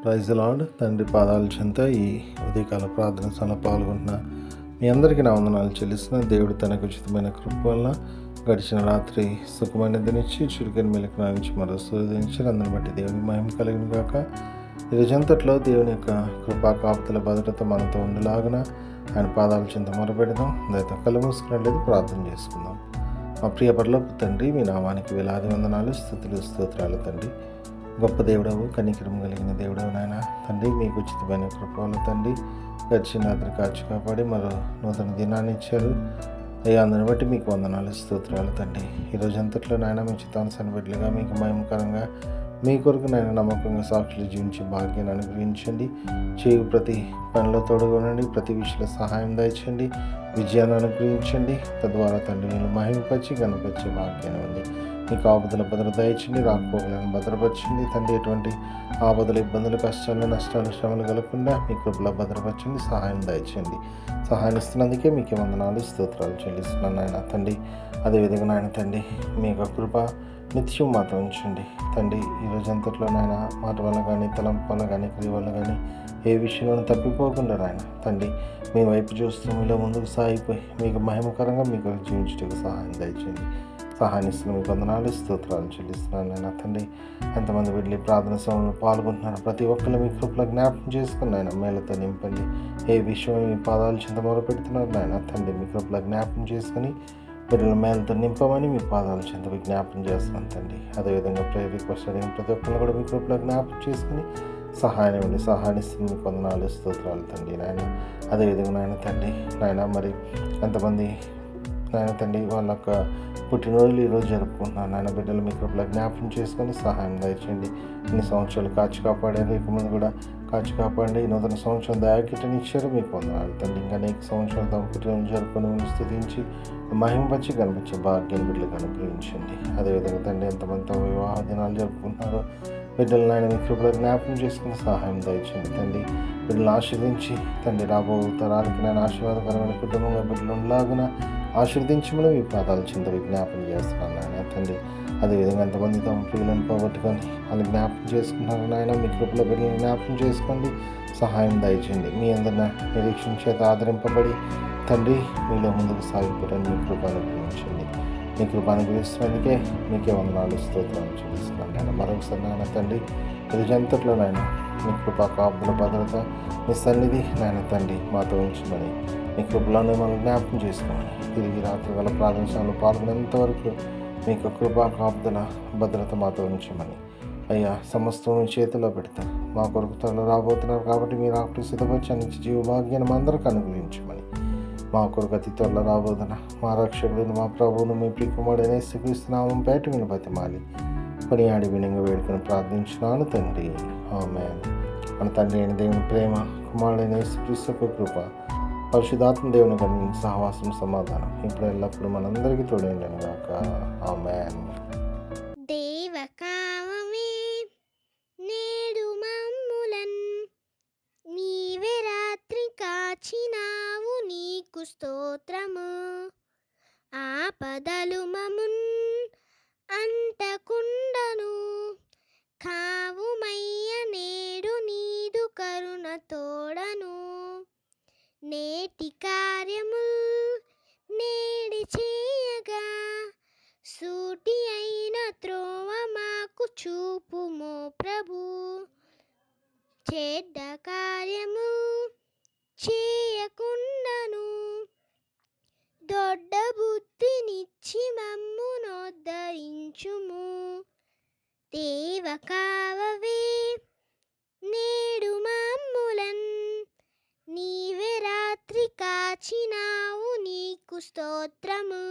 Praise the lord. తండ్రి పాదాల చెంత ఈ ఉదయకాల ప్రార్థన సభలో పాల్గొంటున్న మీ అందరికీ నా వందనాలు చెల్లిస్తున్న దేవుడు తనకు ఉచితమైన కృప వల్ల గడిచిన రాత్రి సుఖమైనదినిచ్చి చురుకని మెలకు నుంచి మరో సూర్యుదించి అందరిని బట్టి దేవుని మహిమ కలిగిన గాక. ఈ రోజంతట్లో దేవుని యొక్క కృపా కాపుతల భద్రత మనతో ఉండేలాగున ఆయన పాదాల చెంత మొరపెడదాం. దయతో కళ్ళు మూసుకున్నట్లయితే ప్రార్థన చేసుకుందాం. మా ప్రియ పరలోకపు తండ్రి, మీ నామానికి వేలాది వందనాలు, స్తుతులు, స్తోత్రాలు తండ్రి. గొప్ప దేవుడవు, కనికరం కలిగిన దేవుడవు నాయన తండ్రి, మీకు ఉచితమైన కృపల తండ్రి గడిచిన రాత్రి కాచి కాపాడి మరో నూతన దినాన్ని ఇచ్చారు అయ్యా. అందుని బట్టి మీకు వందనాలు, స్తోత్రాలు తండ్రి. ఈరోజు అంతట్లో నాయన మీ చిత్తానుసారి బిడ్డలుగా మీకు మహిమకరంగా మీ కొరకు నాయన నమ్మకంగా సాక్షులు జీవించి భాగ్యాన్ని అనుగ్రహించండి. చేయు ప్రతి పనిలో తోడుగొనండి, ప్రతి విషయంలో సహాయం దయచండి, విజయాన్ని అనుగ్రహించండి. తద్వారా తండ్రి మీరు మహిమపరిచి గణపరిచే భాగ్యాన్ని ఉంది. మీకు ఆపదల భద్రత దయచండి, రాకపోకలను భద్రపరచండి తండ్రి. ఎటువంటి ఆపదలు, ఇబ్బందులు, కష్టాలు, నష్టాలు, శ్రమలు కలగకుండా మీ కృపలో భద్రపరచండి, సహాయం దయచంండి. సహాయం ఇస్తున్నందుకే మీకే వందనాలు, స్తోత్రాలు చెల్లిస్తున్నాను నాయన తండ్రి. అదేవిధంగా నాయన తండ్రి మీ యొక్క కృప నిత్యం మాతో ఉంచండి తండ్రి. ఈరోజు అంతట్లో నాయన మాట వల్ల కానీ, తలంపు వల్ల కానీ, క్రియ వల్ల కానీ ఏ విషయంలో తప్పిపోకుండా నాయన తండ్రి మీ వైపు చూస్తూ మీలో ముందుకు సాగిపోయి మీకు మహిమకరంగా మీకు జీవించడానికి సహాయం దయచేయండి. సహాయం ఇస్తున్న మీకు వందనాలు, స్తోత్రాలు చెల్లిస్తున్నాను నాయన తండ్రి. ఎంతమంది వెళ్ళి ప్రార్థన సమయంలో పాల్గొంటున్నారు, ప్రతి ఒక్కరు మీ కృపలో జ్ఞాపకం చేసుకుని నాయన మేలతో నింపండి. ఏ విషయం మీ పాదాలు చింత మొరపెడుతున్నారు నాయన తండ్రి, మీ కృపలో జ్ఞాపకం చేసుకుని బిడ్డల మేలతో నింపమని మీ పాదాలు చింత జ్ఞాపకం చేస్తున్నాను తండ్రి. అదేవిధంగా ప్రేయర్ రిక్వెస్ట్ అడిగిన ప్రతి ఒక్కరిని కూడా మీ కృపలో జ్ఞాపకం చేసుకుని సహాయం ఇస్తుంది మీకు వందనాలు, స్తోత్రాలు తండ్రి నాయన. అదేవిధంగా నాయన తండ్రి నాయన మరి ఎంతమంది నాయన తండ్రి వాళ్ళ యొక్క పుట్టినరోజులు ఈరోజు జరుపుకుంటున్నాను నాయన. బిడ్డలు మీ కృపలో జ్ఞాపకం చేసుకొని సహాయం దయచేయండి. ఇన్ని సంవత్సరాలు కాచి కాపాడారు, ఇక ముందు కూడా కాచి కాపాడండి. ఈ నూతన సంవత్సరం దయాకిటని ఇచ్చారు, మీకు వందనాలు తండ్రి. ఇంకా అనేక సంవత్సరాలు తమ పుట్టినరోజు జరుపుకొని స్తుతించి మహింపచ్చి కనిపించే భాగ్యాన్ని బిడ్డలకు అనుగ్రహించండి. అదేవిధంగా తండ్రి ఎంతమంది తమ వివాహ దినాలు జరుపుకుంటున్నారో బిడ్డలు నాయన మీ కృపలో జ్ఞాపకం చేసుకుని సహాయం దయచేయండి తండ్రి. బిడ్డలు ఆశీర్వదించి తండ్రి రాబో తరానికి నేను ఆశీర్వాదకరమైన కుటుంబంగా బిడ్డలు ఉండలాగున ఆశీర్వదించమని మీ పాదాలు చింత విజ్ఞాపన చేస్తున్నాను నాయన తండ్రి. అదేవిధంగా ఎంతమంది తమ ప్రియులను పోగొట్టుకొని వాళ్ళు జ్ఞాపకం చేసుకున్నారు నాయన, మీ కృపలో బిడ్డలను జ్ఞాపకం చేసుకోండి, సహాయం దయచేయండి. మీ అందరిన నిరీక్షణ చేత ఆదరింపబడి తండ్రి మీలో ముందుకు సాగిపోవడానికి మీ కృప అనుగ్రహించండి. మీ కృప అనుగ్రహిస్తున్నందుకే మీకే వందనాలు, స్తోత్రాలు చెల్లిస్తున్నాను నాయన. మరొకసారి నాయన తండ్రి రోజంతట్లో నాయన మీ కృప కాపుదల భద్రత మీ సన్నిధి నాయన తండ్రి మాతో ఉంచమని మీ కృపలోనే మనం జ్ఞాపకం చేసుకోమని తిరిగి రాత్రి గల ప్రార్థన సభలో పాల్గొనేంత వరకు మీకు కృపా కాపుదల భద్రత మాతో ఉంచమని అయ్యా సమస్తం మీ చేతిలో పెడతారు. మా కొరకు త్వరలో రాబోతున్నారు కాబట్టి మీరు ఆకు సిద్ధపరిచి నుంచి జీవభాగ్యాన్ని మా అందరికీ అనుగ్రహించమని మా కొరకు అతి త్వరలో రాబోతున్న మా రక్షకుడిని మా ప్రభువును మీ ప్రియకుమారుడైన యేసుక్రీస్తునామం పేట వినబతిమాలి కొనియాడి వినంగా వేడుకొని ప్రార్థించున్నాను తండ్రి, ఆమేన్. మన తండ్రి అయిన దేవుని ప్రేమ, కుమారుడైన యేసుక్రీస్తు కృప, పరిశుద్ధాత్మ దేవుని కలిగిన సహవాసం, సమాధానం ఇప్పుడు ఎల్లప్పుడూ మనందరికీ తోడైండను గాక, ఆమేన్. దేవకామమే నేడు మమ్ములన్ నీవే రాత్రి కాచినావు, నీకు స్తోత్రము. ఆపదలు మమున్ అంటకుండను కావుమయ్య, నేడు నీదు కరుణ తోడను. నేటి కార్యముల్ నేడి చేయగా సూటి అయిన త్రోవ మాకు చూపుమో ప్రభు. చెడ్డ కార్యము చేయకుండాను దొడ్డ బుద్ధినిచ్చి మమ్మునోద్ధరించుము. దేవకావవే నేడు మమ్ములన్ నీవే రాత్రి కాచినావు, నీకు స్తోత్రము.